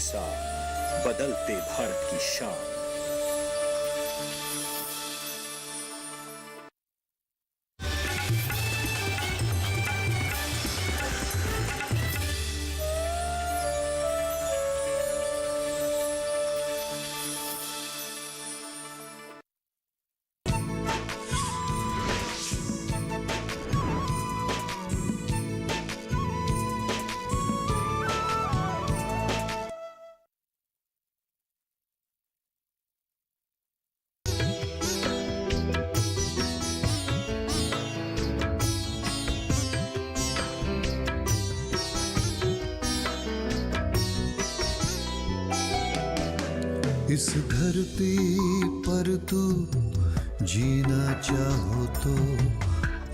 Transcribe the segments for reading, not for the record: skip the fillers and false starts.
साथ बदलते भारत की शान। इस धरती पर तू जीना चाहो तो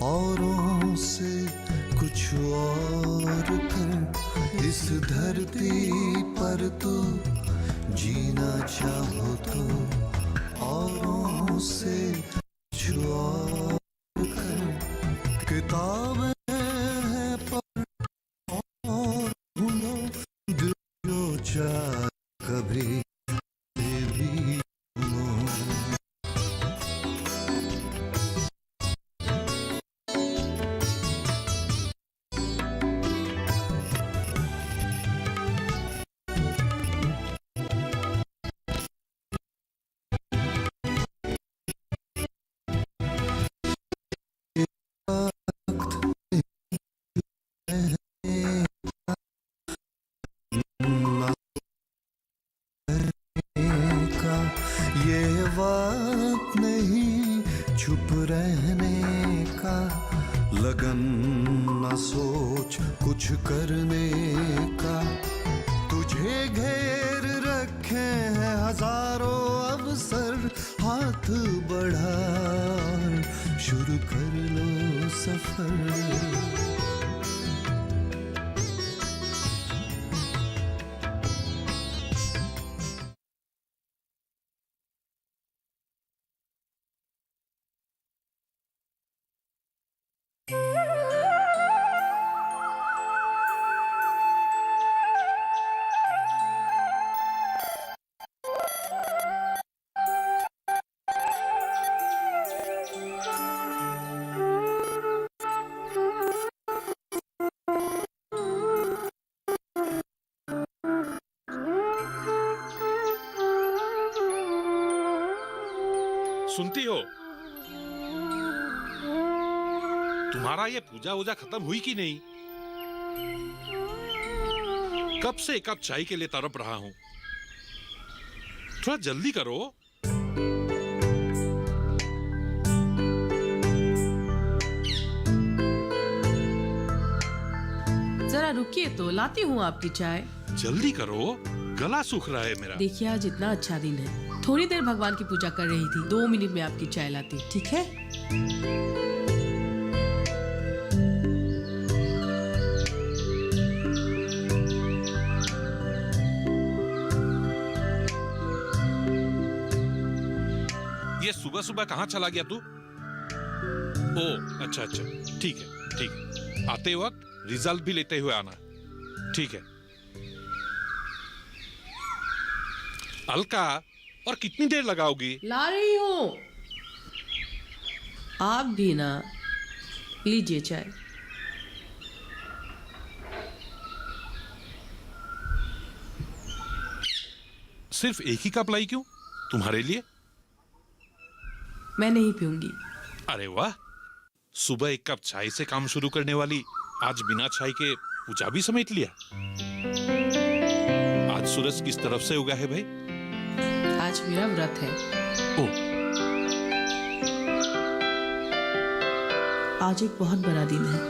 औरों से कुछ और कर। इस धरती पर तू जीना चाहो तो औरों से कुछ और कर। किताबें हैं पर और ढूंढो दिल जो चाह कभी ये वक्त नहीं चुप रहने का, लगन न सोच कुछ करने का। तुझे घेर रखे हैं हजारों अवसर, हाथ बढ़ा शुरू कर लो सफर। सुनती हो? तुम्हारा ये पूजा वूजा खत्म हुई कि नहीं? कब से एक कप चाय के लिए तड़प रहा हूं। थोड़ा जल्दी करो। जरा रुकिए तो लाती हूँ आपकी चाय। जल्दी करो, गला सूख रहा है मेरा। देखिए आज इतना अच्छा दिन है, थोड़ी देर भगवान की पूजा कर रही थी, 2 मिनट में आपकी चाय लाती, ठीक है? ये सुबह सुबह कहाँ चला गया तू? ओ अच्छा अच्छा, ठीक है। आते वक्त रिजल्ट भी लेते हुए आना, ठीक है? अलका, और कितनी देर लगाओगी? ला रही हूँ। आप भी ना, लीजिए चाय। सिर्फ एक ही कप लाई क्यों? तुम्हारे लिए? मैं नहीं पीऊंगी। अरे वाह, सुबह एक कप चाय से काम शुरू करने वाली आज बिना चाय के पूजा भी समेट लिया। आज सूरज किस तरफ से उगा है भाई? आज मेरा व्रत है। ओह, आज एक बहुत बड़ा दिन है।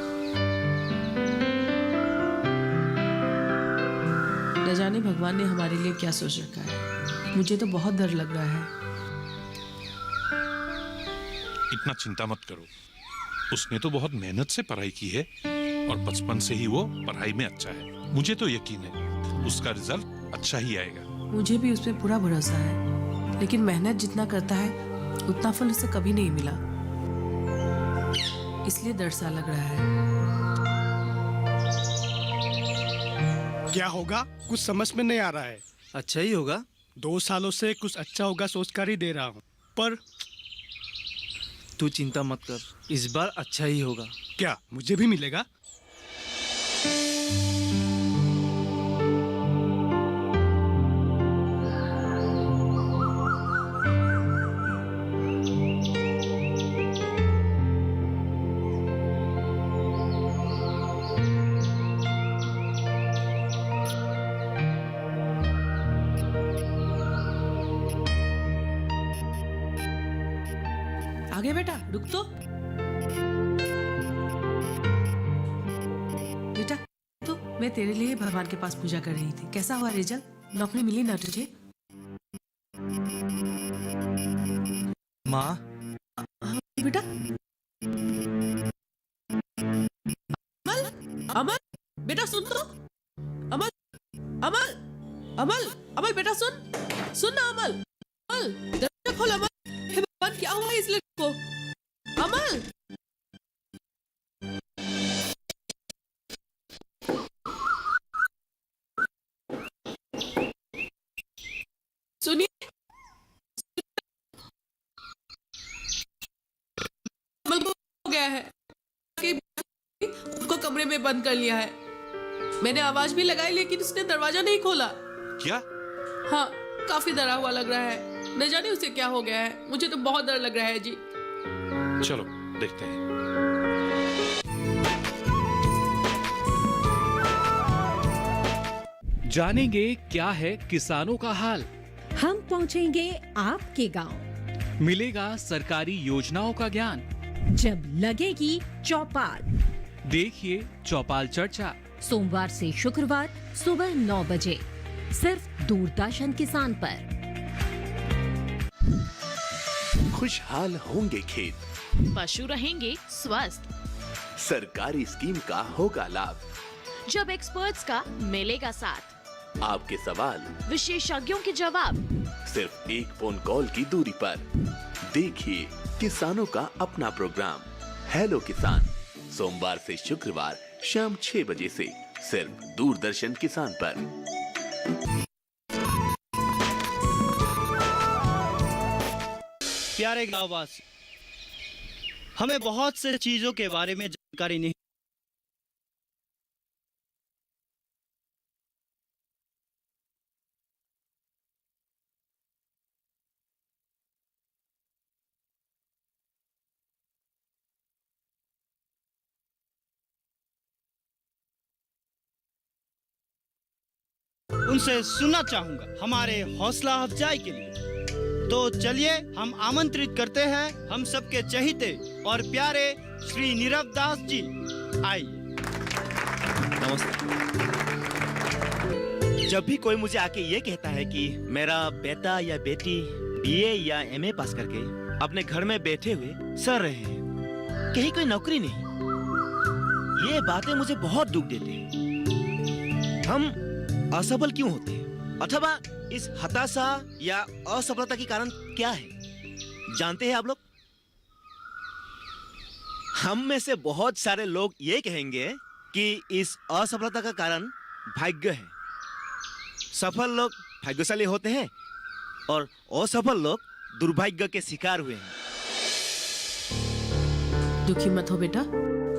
न जाने भगवान ने हमारे लिए क्या सोच रखा है। मुझे तो बहुत डर लग रहा है। इतना चिंता मत करो। उसने तो बहुत मेहनत से पढ़ाई की है और बचपन से ही वो पढ़ाई में अच्छा है। मुझे तो यकीन है उसका रिजल्ट अच्छा ही आएगा। मुझे भी उस पर पूरा भरोसा है, लेकिन मेहनत जितना करता है उतना फल उसे कभी नहीं मिला, इसलिए डर सा लग रहा है। क्या होगा कुछ समझ में नहीं आ रहा है। अच्छा ही होगा। 2 सालों से कुछ अच्छा होगा सोचकर ही दे रहा हूँ, पर तू चिंता मत कर, इस बार अच्छा ही होगा। क्या मुझे भी मिलेगा? आगे बेटा, रुक तो। बेटा तो मैं तेरे लिए भगवान के पास पूजा कर रही थी। कैसा हुआ रिजल्ट? नौकरी मिली ना तुझे? माँ, बेटा अमल, अमल बेटा सुन तो। अमल, अमल, अमल, अमल बेटा सुन, सुन ना अमल। अमल दरवाजा खोल अमल। हे भगवान, क्या हुआ इस लड़के को? अमल, सुनिए। अमल को हो गया है कि उसको कमरे में बंद कर लिया है। मैंने आवाज भी लगाई लेकिन उसने दरवाजा नहीं खोला। क्या? हाँ, काफी डरा हुआ लग रहा है। न जाने उसे क्या हो गया है। मुझे तो बहुत डर लग रहा है जी। चलो देखते हैं। जानेंगे क्या है किसानों का हाल। हम पहुंचेंगे आपके गांव। मिलेगा सरकारी योजनाओं का ज्ञान। जब लगेगी चौपाल, देखिए चौपाल चर्चा। सोमवार से शुक्रवार सुबह 9 बजे सिर्फ दूरदर्शन किसान पर। खुशहाल होंगे खेत, पशु रहेंगे स्वस्थ, सरकारी स्कीम का होगा लाभ, जब एक्सपर्ट्स का मिलेगा साथ, आपके सवाल विशेषज्ञों के जवाब, सिर्फ एक फोन कॉल की दूरी पर। देखिए किसानों का अपना प्रोग्राम हेलो किसान, सोमवार से शुक्रवार शाम 6 बजे से सिर्फ दूरदर्शन किसान पर। प्यारे गाँववासी, हमें बहुत से चीजों के बारे में जानकारी नहीं। उनसे सुनना चाहूंगा हमारे हौसला अफजाई के लिए। तो चलिए हम आमंत्रित करते हैं हम सबके चहीते और प्यारे श्री नीरव दास जी। आइए। नमस्ते। जब भी कोई मुझे आके ये कहता है कि मेरा बेटा या बेटी बीए या एमए पास करके अपने घर में बैठे हुए सड़ रहे हैं, कहीं कोई नौकरी नहीं, ये बातें मुझे बहुत दुख देते हैं। हम असफल क्यों होते हैं, अथवा इस हताशा या असफलता के कारण क्या है, जानते हैं आप लोग? हम में से बहुत सारे लोग ये कहेंगे कि इस असफलता का कारण भाग्य है। सफल लोग भाग्यशाली होते हैं और असफल लोग दुर्भाग्य के शिकार हुए हैं। दुखी मत हो बेटा,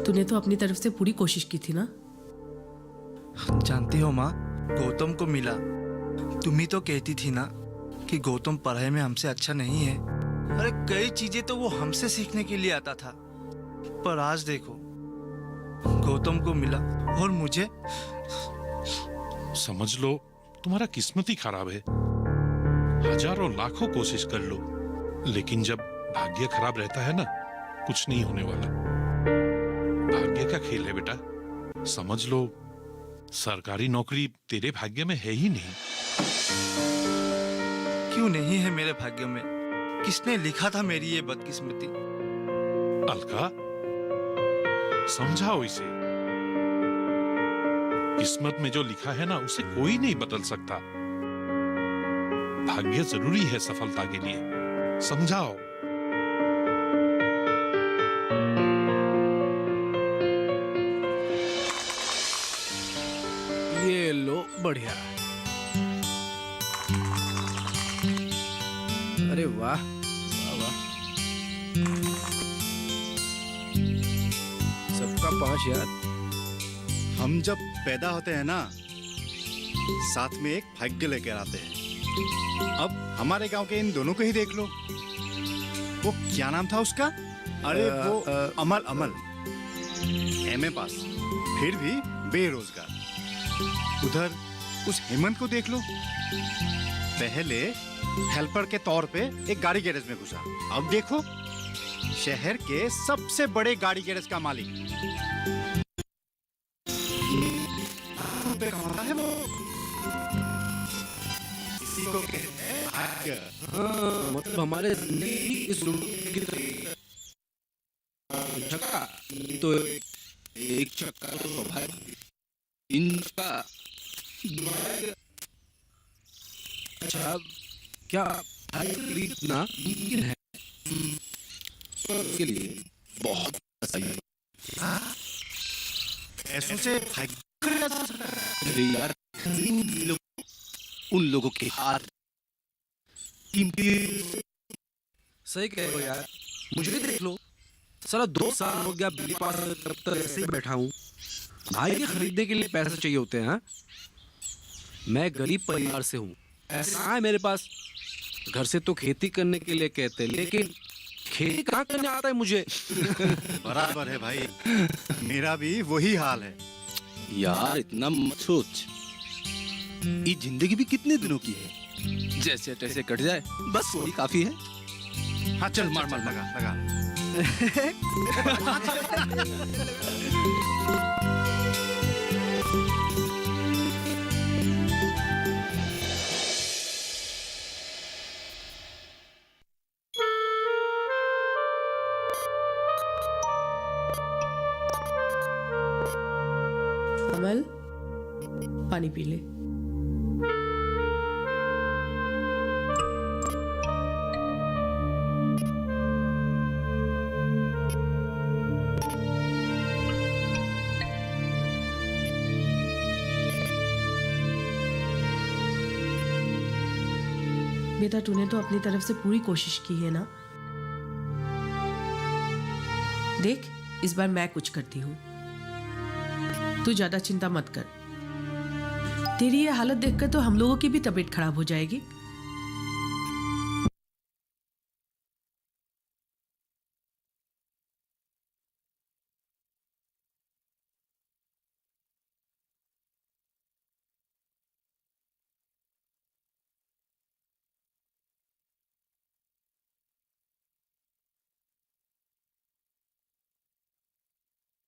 तूने तो अपनी तरफ से पूरी कोशिश की थी ना। जानती हो माँ, गौतम को मिला, तुम ही तो कहती थी ना कि गौतम पढ़ाई में हमसे अच्छा नहीं है। अरे कई चीजें तो वो हमसे सीखने के लिए आता था, पर आज देखो गौतम को मिला और मुझे। समझ लो तुम्हारा किस्मत ही खराब है। हजारों लाखों कोशिश कर लो, लेकिन जब भाग्य खराब रहता है ना, कुछ नहीं होने वाला। भाग्य का खेल है बेटा, समझ लो सरकारी नौकरी तेरे भाग्य में है ही नहीं। क्यों नहीं है मेरे भाग्य में? किसने लिखा था मेरी ये बदकिस्मती? अलका, समझाओ इसे। किस्मत में जो लिखा है ना, उसे कोई नहीं बदल सकता। भाग्य जरूरी है सफलता के लिए, समझाओ। ये लो, बढ़िया। अरे वाह वाह वाह, सबका 5 यार। हम जब पैदा होते हैं ना, साथ में एक भाग्य लेकर आते हैं। अब हमारे गांव के इन दोनों को ही देख लो। वो क्या नाम था उसका? अरे वो अमल अमल, एमए पास, फिर भी बेरोजगार। उधर उस हेमंत को देख लो, पहले हेल्पर के तौर पे एक गाड़ी गैरेज में घुसा, अब देखो शहर के सबसे बड़े गाड़ी गैरेज का मालिक। कमाता है वो। इसी को कहते हैं भाग्य। मतलब हमारे जिंदगी इस की चक्का तो एक चक्का तो स्वाभाविक, इन चक्का। अच्छा, क्या भाई खरीदना मुमकिन है? उसके लिए बहुत सही है। ऐसों से भाग्य खरीदा जा सकता है। अरे यार, उन लोगों के हाथ कीमती। सही कह रहे हो यार, मुझे भी देख लो, साला 2 साल हो गया मेरे पास, तब तक ऐसे ही बैठा हूँ। भाई के खरीदने के लिए पैसे चाहिए होते हैं। हाँ, मैं गरीब परिवार से हूँ, ऐसा है मेरे पास। घर से तो खेती करने के लिए कहते हैं, लेकिन खेती कहाँ करने आता है मुझे। बराबर है भाई, मेरा भी वही हाल है। यार इतना मत सोच, ये जिंदगी भी कितने दिनों की है, जैसे तैसे कट जाए बस वही काफी है। हाँ चल, मार मार, लगा लगा। अमल, पानी पी ले। बेटा, तूने तो अपनी तरफ से पूरी कोशिश की है ना। देख, इस बार मैं कुछ करती हूँ, तू ज्यादा चिंता मत कर। तेरी ये हालत देखकर तो हम लोगों की भी तबीयत खराब हो जाएगी।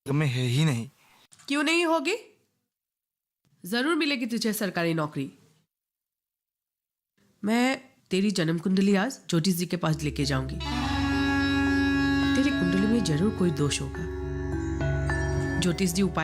में है ही नहीं। क्यों नहीं होगी? जरूर मिलेगी तुझे सरकारी नौकरी। मैं तेरी जन्म कुंडली आज ज्योतिष जी के पास लेके जाऊंगी। तेरी कुंडली में जरूर कोई दोष होगा। ज्योतिष जी उपाय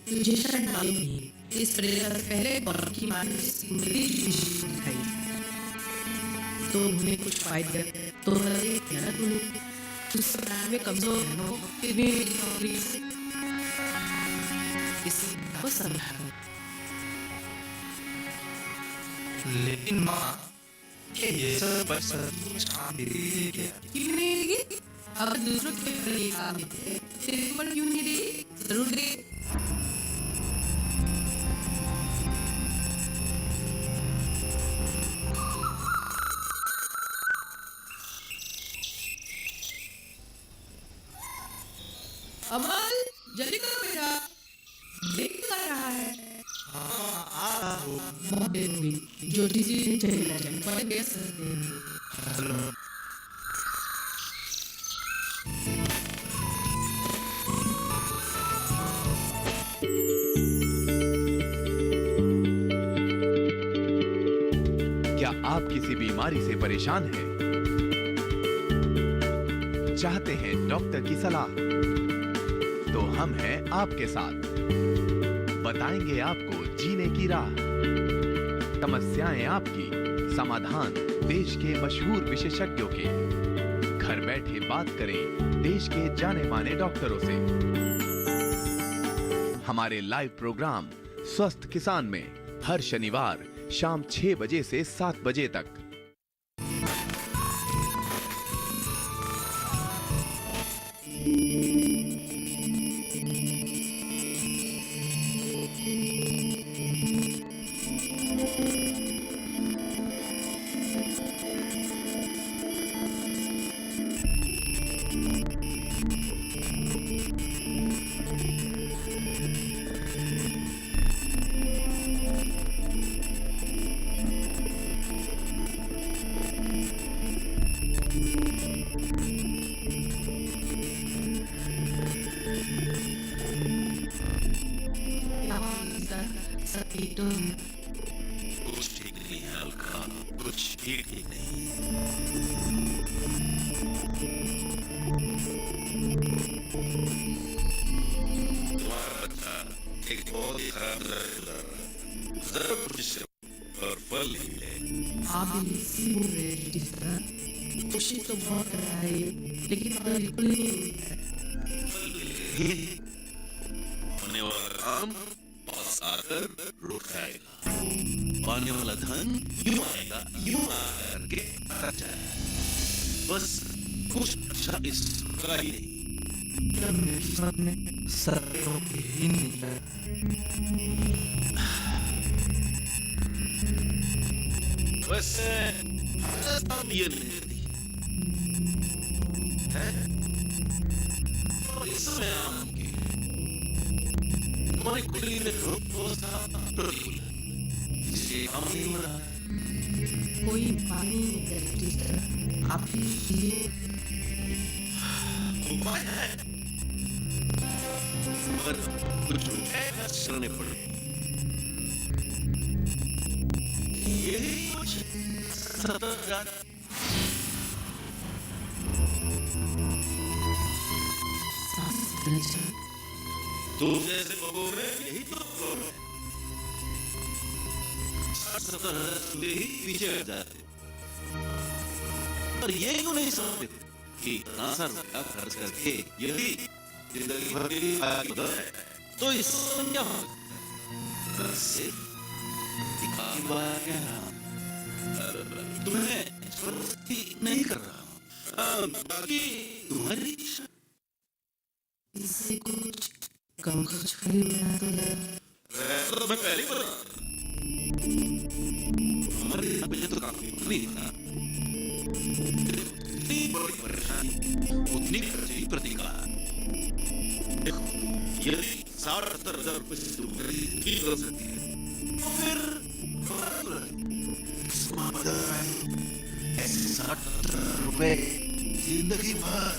तुझे शायद मालूम नहीं, इस परिवार से पहले गौरव की मां ने कुंडली दिखाई, तो उन्हें कुछ फायदा तो क्या ना तूने उस समय में कमजोर है ना, फिर भी नौकरी से इसको समझा। लेकिन माँ, ये सब क्यों नहीं देगी? अब दूसरों के लिए काम देते, तेरे पर क्यों नहीं देगी? जरूर दे। अमल, जल्दी करो बेटा, देख क्या रहा है? बहुत देर हुई, ज्योति जी ने चले जाए, बड़े व्यस्त रहते हैं। आप किसी बीमारी से परेशान हैं, चाहते हैं डॉक्टर की सलाह, तो हम हैं आपके साथ। बताएंगे आपको जीने की राह, समस्याएं आपकी, समाधान देश के मशहूर विशेषज्ञों के। घर बैठे बात करें देश के जाने माने डॉक्टरों से। हमारे लाइव प्रोग्राम स्वस्थ किसान में हर शनिवार शाम 6 बजे से 7 बजे तक। कुछ ठीक नहीं है अलका, कुछ भी ठीक नहीं। तुम्हारा बच्चा एक बहुत ही खराब नजर गुजर रहा है। जरा परिश्रम और फल नहीं मिले। आप इसी बोल रहे हैं जिसका कोशिश तो बहुत कर रहा है, लेकिन बिल्कुल नहीं होने वाला काम पास आकर रुक जाएगा। पाने वाला धन यूं आएगा, यूं आकर के अटक जाएगा। बस कुछ अच्छा इसका ही नहीं। वैसे राजस्थान ये नहीं है, और इसमें आपकी हमारी कुंडली में प्रतिकूल है, इसलिए काम नहीं हो रहा है। कोई पानी आप उपाय है, मगर कुछ रुपए खर्च करने पड़े। यही कुछ 70,000 तुम जैसे लोगों में यही तो प्रॉब्लम है। 60-70,000 से ही पीछे हट जाते, पर ये क्यों नहीं समझते कि इतना सा रुपया खर्च करके यदि जिंदगी भर के लिए आगे बढ़ जाए तो इससे क्या होगा? तुम्हें जबरदस्ती नहीं कर रहा, बाकी तुम्हारी इच्छा। इससे कुछ कम खर्च करेगा तो मैं पहले बता, हमारे यहाँ पहले तो काफी नहीं था, इतनी बड़ी परेशानी उतनी खर्ची प्रतिकार। देखो, यदि 60-70,000 रुपए से तुम्हारी ठीक कर सकती है तो फिर ऐसे 60-70,000 रुपए जिंदगी भर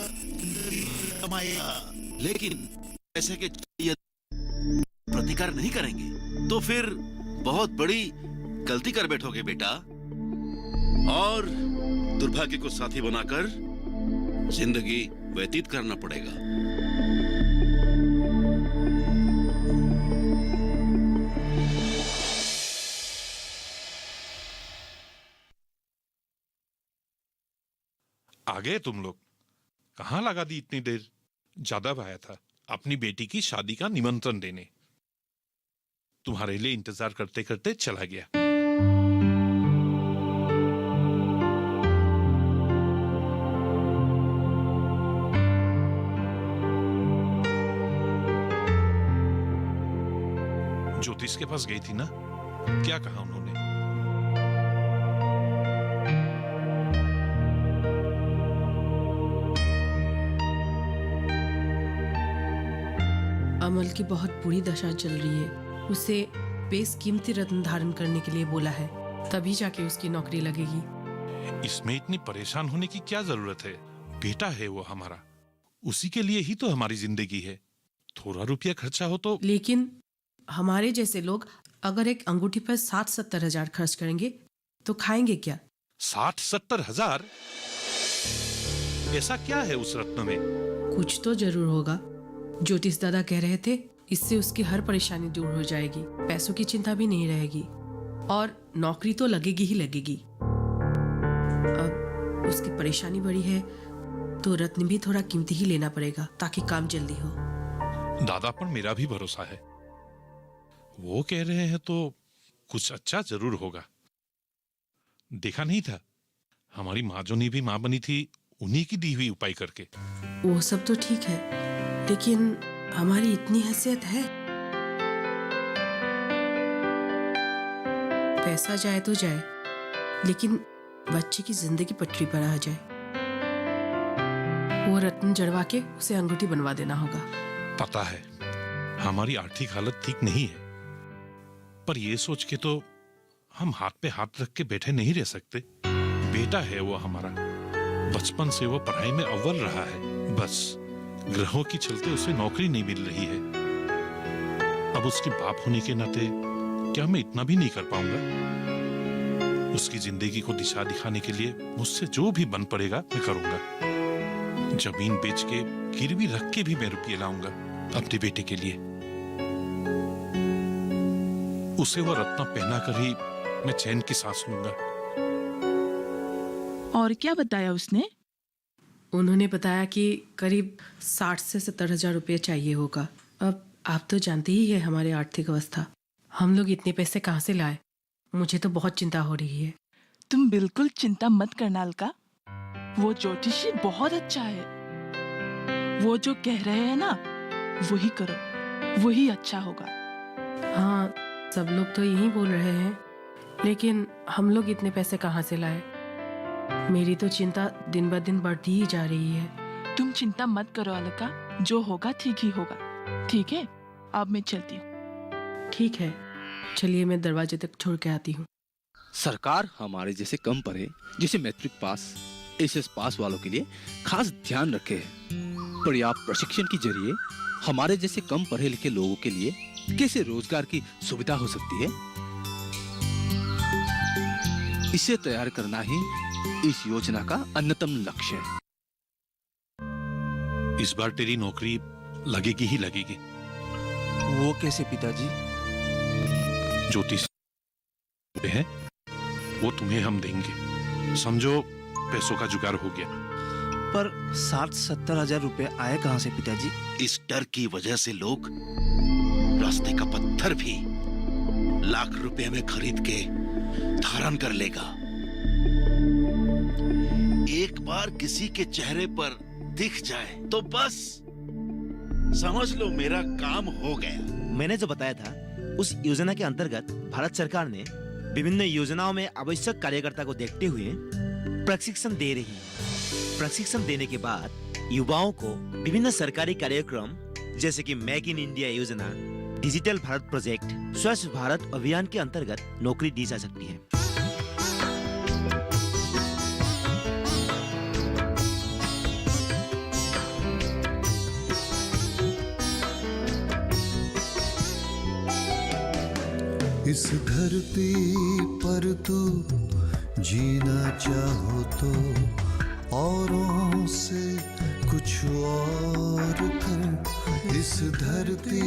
कमाएगा, लेकिन ऐसे के प्रतिकार नहीं करेंगे तो फिर बहुत बड़ी गलती कर बैठोगे बेटा, और दुर्भाग्य को साथी बनाकर जिंदगी व्यतीत करना पड़ेगा। आ गए तुम लोग? कहाँ लगा दी इतनी देर? जादव आया था अपनी बेटी की शादी का निमंत्रण देने, तुम्हारे लिए इंतजार करते करते चला गया। ज्योतिष के पास गई थी ना, क्या कहा उन्होंने? अमल की बहुत बुरी दशा चल रही है, उसे बेशकीमती रत्न धारण करने के लिए बोला है, तभी जाके उसकी नौकरी लगेगी। इसमें इतनी परेशान होने की क्या जरूरत है? बेटा है वो हमारा, उसी के लिए ही तो हमारी जिंदगी है। थोड़ा रुपया खर्चा हो तो। लेकिन हमारे जैसे लोग अगर एक अंगूठी पर 60-70 हजार खर्च करेंगे तो खाएंगे क्या? 60-70 हजार? ऐसा क्या है उस रत्न में? कुछ तो जरूर होगा। ज्योतिष दादा कह रहे थे इससे उसकी हर परेशानी दूर हो जाएगी, पैसों की चिंता भी नहीं रहेगी और नौकरी तो लगेगी ही लगेगी। अब उसकी परेशानी बड़ी है तो रत्न भी थोड़ा कीमती ही लेना पड़ेगा ताकि काम जल्दी हो। दादा पर मेरा भी भरोसा है, वो कह रहे हैं तो कुछ अच्छा जरूर होगा। देखा नहीं था हमारी माँ जो भी माँ बनी थी उन्हीं की दी हुई उपाय करके। वो सब तो ठीक है लेकिन हमारी इतनी हैसियत है, पैसा जाए तो जाए लेकिन बच्चे की जिंदगी पटरी पर आ जाए। वो रत्न जड़वा के उसे अंगूठी बनवा देना होगा। पता है हमारी आर्थिक हालत ठीक नहीं है, पर ये सोच के तो हम हाथ पे हाथ रख के बैठे नहीं रह सकते। बेटा है वो हमारा, बचपन से वो पढ़ाई में अव्वल रहा है, बस ग्रहों की चलते उसे नौकरी नहीं मिल रही है। अब उसके बाप होने के नाते क्या मैं इतना भी नहीं कर पाऊंगा? उसकी जिंदगी को दिशा दिखाने के लिए मुझसे जो भी बन पड़ेगा मैं करूंगा। जमीन बेच के गिरवी रख के भी मैं रुपये लाऊंगा अपने बेटे के लिए। उसे वो रत्न पहना कर ही मैं चैन की सांस लूंगा। और क्या बताया उसने? उन्होंने बताया कि करीब 60 से 70 हजार रुपये चाहिए होगा। अब आप तो जानते ही है हमारी आर्थिक अवस्था, हम लोग इतने पैसे कहाँ से लाए? मुझे तो बहुत चिंता हो रही है। तुम बिल्कुल चिंता मत करना अलका, वो ज्योतिषी बहुत अच्छा है। वो जो कह रहे हैं ना वही करो, वही अच्छा होगा। हाँ सब लोग तो यही बोल रहे हैं लेकिन हम लोग इतने पैसे कहाँ से लाए? मेरी तो चिंता दिन ब दिन बढ़ती ही जा रही है। तुम चिंता मत करो अलका, जो होगा ठीक ही होगा। ठीक है अब मैं चलती हूँ। ठीक है चलिए मैं दरवाजे तक छोड़ के आती हूँ। सरकार हमारे जैसे कम पढ़े, जैसे मैट्रिक पास, एसएस पास वालों के लिए खास ध्यान रखे है। पर्याप्त प्रशिक्षण के जरिए हमारे जैसे कम पढ़े लिखे लोगों के लिए कैसे रोजगार की सुविधा हो सकती है, इसे तैयार करना ही इस योजना का अन्यतम लक्ष्य है। इस बार तेरी नौकरी लगेगी ही लगेगी। वो कैसे पिताजी? ज्योतिष है वो तुम्हें हम देंगे, समझो पैसों का जुगाड़ हो गया। पर 60-70 हजार रुपए आए कहाँ से पिताजी? इस डर की वजह से लोग रास्ते का पत्थर भी लाख रुपए में खरीद के धारण कर लेगा। एक बार किसी के चेहरे पर दिख जाए तो बस समझ लो मेरा काम हो गया। मैंने जो बताया था उस योजना के अंतर्गत भारत सरकार ने विभिन्न योजनाओं में आवश्यक कार्यकर्ता को देखते हुए प्रशिक्षण दे रही है। प्रशिक्षण देने के बाद युवाओं को विभिन्न सरकारी कार्यक्रम जैसे कि मेक इन इंडिया योजना, डिजिटल भारत प्रोजेक्ट, स्वच्छ भारत अभियान के अंतर्गत नौकरी दी जा सकती है। इस धरती पर तू जीना चाहो तो औरों से कुछ और कर। इस धरती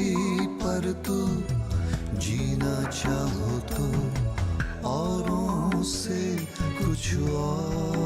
पर तू जीना चाहो तो औरों से कुछ और